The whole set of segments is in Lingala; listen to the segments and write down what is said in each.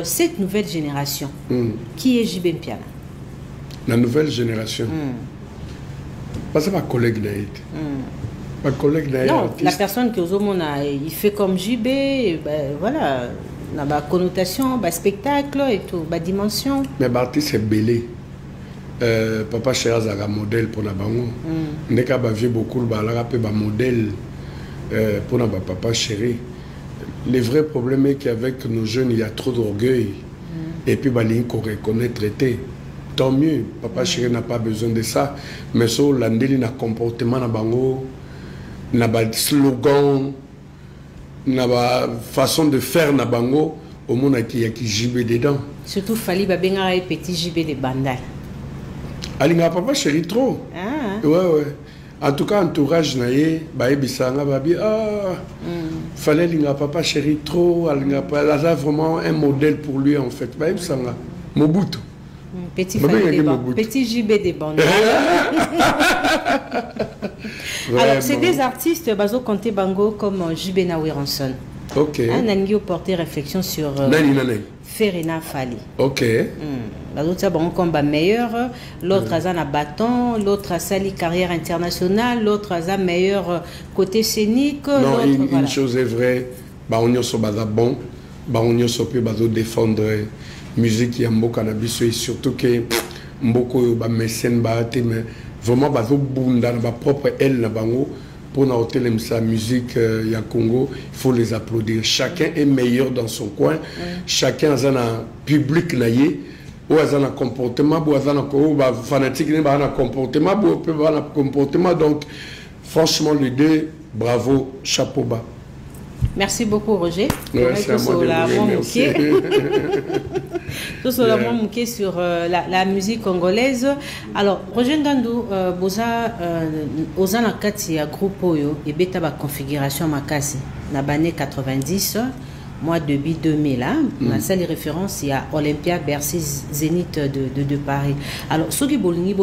Cette nouvelle génération, qui est JB Mpiana? La nouvelle génération. Parce que ma collègue Naïd. Ma collègue Naïd. Non, la personne que il fait comme JB, ben, voilà, la connotation, le spectacle et tout, la dimension. Mais l'artiste c'est belé. Papa Chéri a un modèle pour la bango. N'est qu'à vieux beaucoup, il a un modèle pour la Papa Chéri. Le vrai problème est qu'avec nos jeunes, il y a trop d'orgueil. Et puis, il faut reconnaître traité. Tant mieux, Papa Chéri n'a pas besoin de ça. Mais sur l'andeli, un comportement, un slogan, une façon de faire, au monde il y a qui JB dedans. Surtout, Fali Babenga et petit JB de Bandai. Il n'y a Papa Chéri trop. Ah. Ouais. En tout cas, entourage naïe, fallait l'inga Papa Chéri trop, elle a vraiment un modèle pour lui en fait. Mobutu. Petit JB des bandes. Alors, c'est des artistes, Bazo Kanté Bango, comme JB Nawiranson. Ok. Nangi a porté réflexion sur Ferina Fali. Ok. L'autre a bon combat meilleur, l'autre a un bâton, l'autre a sali carrière internationale, l'autre a meilleur côté scénique. Non, une chose est vraie, on y a bon, on y a défendre musique qui a beaucoup cannabis et surtout que beaucoup de mécènes mais vraiment dans propre aile pour nous sa musique ya Congo, il faut les applaudir. Chacun est meilleur dans son coin, chacun a un public naïe. Ou un comportement, ou un fanatique, un comportement, donc franchement les deux, bravo, chapeau bas. Merci beaucoup Roger. C'est à moi de vous remercier. Tout sur la musique congolaise. Alors Roger Ndandou, boza ozana kati ya groupe oyo et beta ba configuration makasi na bane 90. Moi, depuis 2000, on a les références, il y a Olympia, Bercy, Zénith de Paris. Alors, ceux qui ont été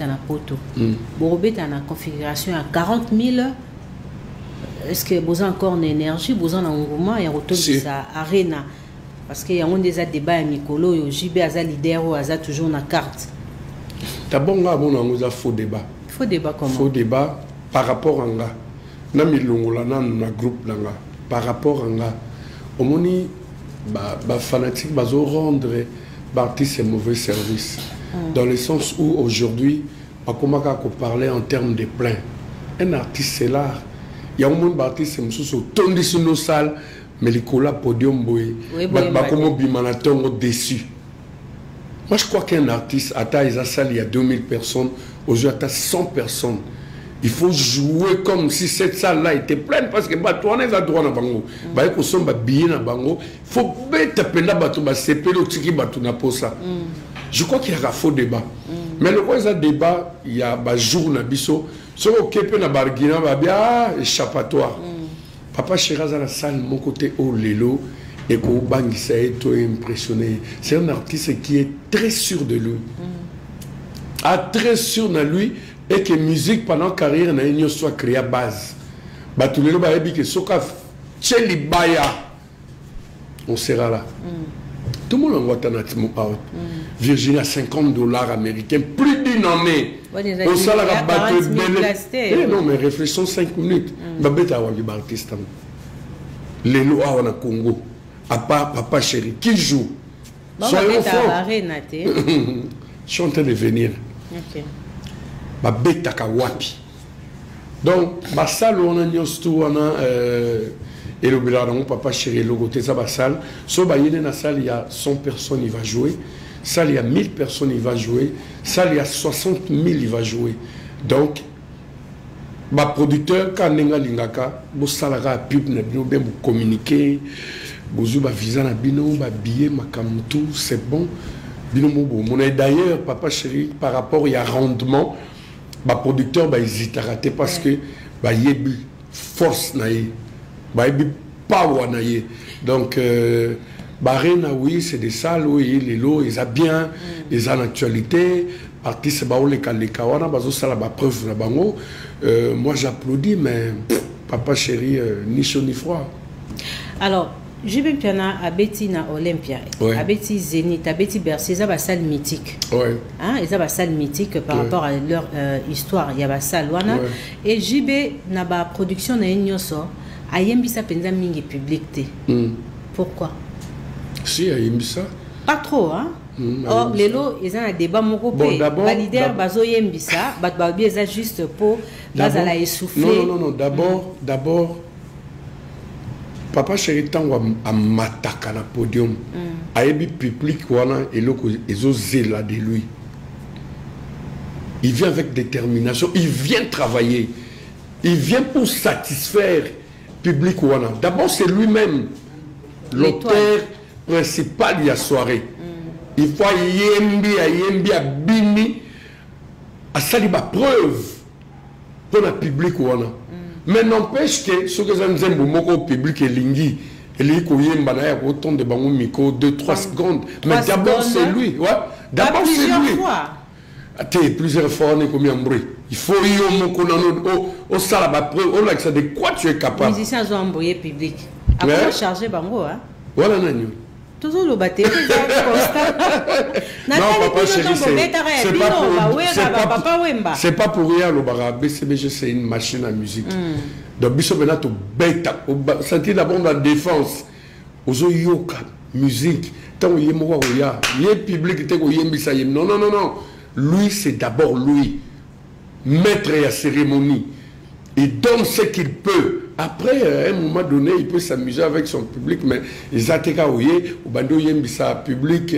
en poto, ils ont en configuration à 40 000. Est-ce que vous avez encore une énergie, vous avez un engouement, il y a retour de sa arena? Parce qu'il y a des débats à Mikolo, JB a leader ou a toujours une carte. D'abord, on a faux débat. Faux débat comment? Faux débat par rapport à nga. Nous avons un groupe par rapport à nga. Au moni, fanatique, rendre l'artiste un mauvais service. Dans le sens où aujourd'hui, on commence à parler en termes de plein. Un artiste, c'est l'art. Il y a un monde d'artistes qui sont tombés sur nos salles, mais les colla podium boy, déçu. Moi, je crois qu'un artiste, à ta salle, il y a 2000 personnes, aujourd'hui, à 100 personnes. Il faut jouer comme si cette salle-là était pleine parce que on est à droite dans bango. Il faut je crois qu'il y a un faux débat. Mais le roi débat, il y a un jour na biso, so okepe na barguina ba bien échappatoire. Papa Chéri dans la salle mon côté au lelo et ko bangisa to impressionné. C'est un artiste qui est très sûr de lui. Très sûr de lui. Et que la musique pendant la carrière soit créée à base. Batulelo ba ebi que soka cheli baya on sera là. Tout le monde envoie un out. Virginie a $50 américains, plus d'une année. On s'en a battu. Non, mais réfléchissons 5 minutes. Babette a eu l'artiste. Les lois au Congo. À part Papa Chéri, qui joue? Soyons forts. Je suis en train de venir. Babetaka wapi. Donc, ma salle, on a et le bilan, Papa Chéri, le côté de la salle. So, dans la salle, il y a 100 personnes, il va jouer. Salle, il y a 1000 personnes, il va jouer. Salle, il y a 60 000, il va jouer. Donc, ma producteur, quand on a l'ingaka, vous salara pub, vous communiquer, vous avez visa na bino, vous billet, ma kamutu, c'est bon. D'ailleurs, Papa Chéri, par rapport à rendement, le producteur hésite à rater parce que il y a une force, il y a une power. Donc, oui, c'est des salles, oui, les lots, ils ont bien, ils ont l'actualité. Artistes, preuve. Moi, j'applaudis, mais Papa Chéri, ni chaud ni froid. Alors, JB Piana abeti na Olympia, abeti Zénith, abeti Bercy, ça va salle mythique. Ouais. Hein, et ça va salle mythique par rapport à leur histoire, il y a ba salle wana et JB na ba production na nyoso ayembi sa penza mingi public té. Pourquoi? Si ayembi ça. Pas trop hein. Oh, lelo ils ont un débat moko pe valider bazo yembi ça, bat ba bien juste pour bazala essouffler. Non, d'abord Papa Chéri tango a mataka na podium. Ayebi public wana eloko ezozela de lui. Il vient avec détermination, il vient travailler. Il vient pour satisfaire public wana. D'abord c'est lui-même l'auteur principal de la soirée. Il faut yembi abini a saliba preuve pour le public wana. Mais n'empêche que ce que nous avons au public est lingui. Il y a autant de bangou micro 2-3 secondes. Mais d'abord c'est lui. Ouais. D'abord c'est lui. Attends, plusieurs fois on est comme un bruit. Il faut y au salaba preuve. On a que ça de quoi tu es capable. Les musiciens ont embrouillé public. Après charger bango hein. Voilà nanyo. Toujours le batterie c'est pas pour rien le bara BCBG c'est une machine à musique. Donc biso bena to beta sentir d'abord la défense aux yoka musique tant yemo ya yé public te ko yembisa yem non lui c'est d'abord lui maître à cérémonie. Il donne ce qu'il peut. Après, à un moment donné, il peut s'amuser avec son public, mais ils ont ouye, ou bando yembisa public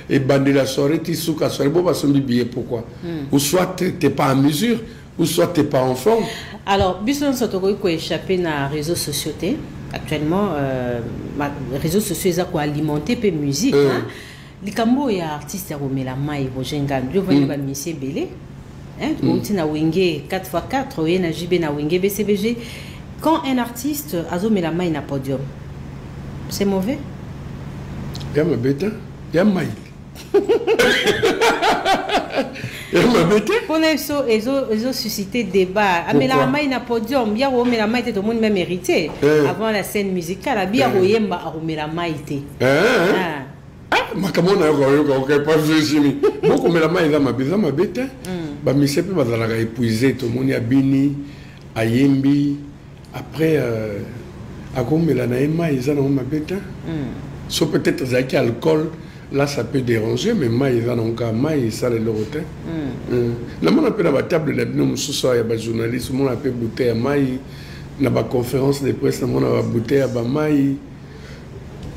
et bandé la soirée, tisouka soirée, bon, parce que billet pourquoi? Ou soit tu n'es pas en mesure, ou soit tu n'es pas en forme. Alors, Bisson Sotoko ko échappé dans les réseaux sociaux. Actuellement, les réseaux sociaux ils ont alimenté peu musique. Les cambo y a artistes qui la maille, Rojengan, je vois une monsieur Belé. On tient à Wenge 4x4, on a JB na Wenge BCBG. Quand un artiste a mis la main na podium, c'est mauvais? Il y a ma bête, il y a ma il y a ma bête. Pour ils ont suscité débat. Mais la main na podium, il y a où la main tout le monde même hérité. Avant la scène musicale, il y a où yemba a la main été. Ma camona a pas vu beaucoup mais la main est ma bête. Bah mais c'est plus bazala épuisé tout le monde a bini a yembi après à comme la naïma ils ont ma bête. Sauf peut-être zaki alcool là ça peut déranger mais moi ils ont encore maï ça le rotin. La mon appelle la table de nous ce soir il y a des journalistes mon appelle bouteille à maï na ba conférence de presse mon a bouteille à ba maï.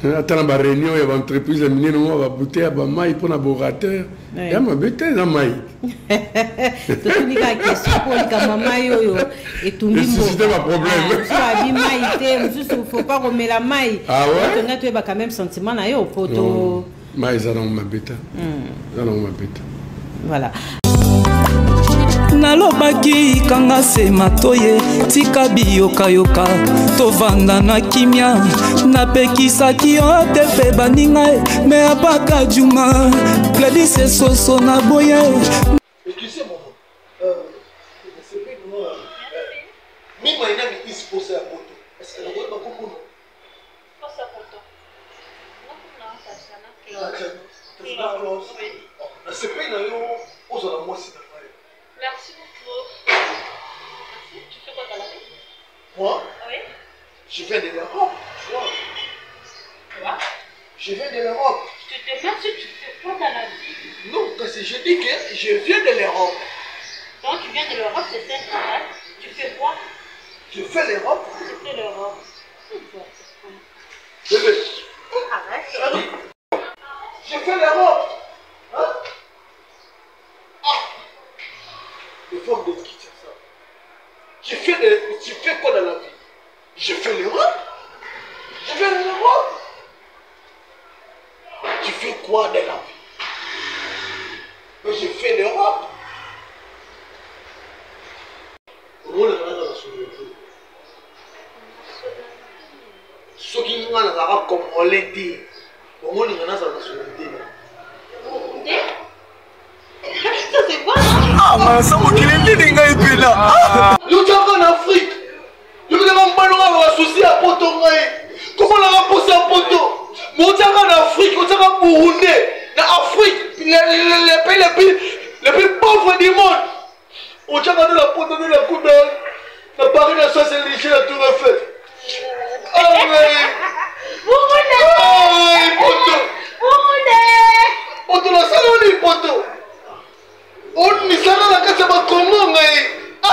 Attends la réunion il y a entreprise minière on va bouteille à ba maï pour laboratoire. Il y a ma bouteille à maï. Tout ni ka question pour le maman yo et tout ni mo. C'est pas problème. Ça bi maï té, juste faut pas remettre la maï. Ah ouais. Donc tu as quand même sentiment na yo poto. Maï ça dans ma bête. Ça dans ma bête. Voilà. Nalobaki kanga se matoye tika biyoka yoka tovanda na kimia napekisaki yo te pe baninga me apaka juma Gladys soso na boye. Excusez moi. C'est pas moi. Mais moi il a mis exposé à photo. Est-ce que le gars va comprendre? Pas ça photo. Non ça ça na classe. C'est pas une yo aux à moi c'est. Merci beaucoup. Merci. Tu fais quoi dans la vie? Moi? Oui. Je viens de l'Europe. Quoi? Je viens de l'Europe. Je te demande si tu fais quoi dans la vie? Non, parce que je dis que je viens de l'Europe. Donc tu viens de l'Europe, c'est ça? Tu fais quoi? Je fais l'Europe. Je fais l'Europe. Bébé. Arrête. Je fais l'Europe. Hein? Les femmes de qui c'est ça? Tu fais quoi dans la vie? Je fais l'Europe. Je fais l'Europe. Tu fais quoi dans la vie? Mais je fais l'Europe. Comment on a la nationalité? Ce qui nous a comme on l'a dit. Comment on a la nationalité? Ça c'est quoi? Ah mais ça me dit les gars et puis là. Nous sommes en Afrique. Nous devons pas nous avoir souci à Potongaï. Comment la poste en poto. Monter en Afrique, monter en Burundi, en Afrique, les pays les plus pauvres du monde. On tient dans la poto de la coupe de Paris, la Champs-Élysées, la Tour Eiffel. Ah oui. Ah oui, poto. Poto la salle, poto. On n'y s'en a la case de comment, ah.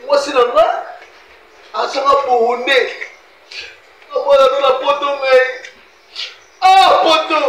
Moi, c'est là. Ah, ça va Burundi. Voilà dans la poto, mais. Ah, poto!